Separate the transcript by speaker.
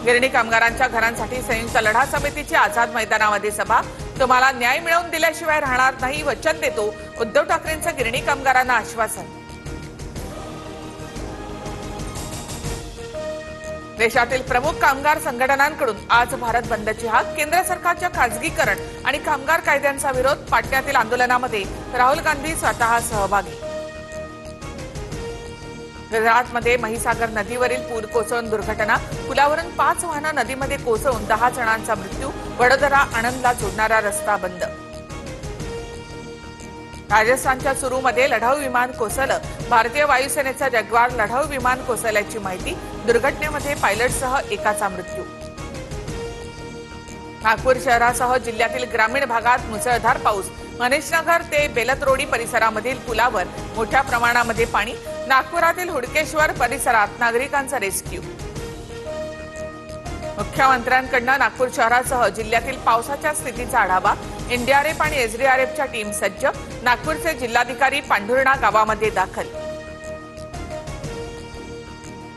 Speaker 1: गिरणी कामगारांच्या घरांसाठी संयुक्त लढा समितीची आझाद मैदानामध्ये सभा। तुम्हाला न्याय मिळवून दिल्याशिवाय राहणार नाही, वचन देतो, उद्धव ठाकरेंचं गिरणी कामगारांना आश्वासन। देशातील प्रमुख कामगार संघटनांकडून आज भारत बंदची हाक। केंद्र सरकारच्या खासगीकरण आणि कामगार कायद्यांचा विरोध। पाटण्यातील आंदोलनामध्ये राहुल गांधी स्वतः सहभागी। गुजरातमध्ये महिसागर नदीवरील पूल कोसळून दुर्घटना। पुलावरून 5 वाहनं नदीमध्ये कोसळून 10 जणांचा मृत्यू। वडोदरा आणंदला जोडणारा रस्ता बंद। राजस्थानच्या सुरूमध्ये लढाऊ विमान कोसळलं। भारतीय वायुसेनेचं जग्वार लढाऊ विमान कोसळल्याची माहिती। दुर्घटनेमध्ये पायलटसह एकाचा मृत्यू। नागपूर शहरासह जिल्ह्यातील ग्रामीण भागात मुसळधार पाऊस। मनीषनगर ते बेलतरोडी परिसरामधील पुलावर मोठ्या प्रमाणामध्ये पाणी। नागपुरातील हुडकेश्वर परिसरात नागरिकांचा रेस्क्यू। मुख्यमंत्र्यांकडून नागपूर शहरासह जिल्ह्यातील पावसाच्या स्थितीचा आढावा। एनडीआरएफ आणि एसडीआरएफच्या टीम सज्ज। नागपूरचे जिल्हाधिकारी पांढुर्णा गावामध्ये दाखल।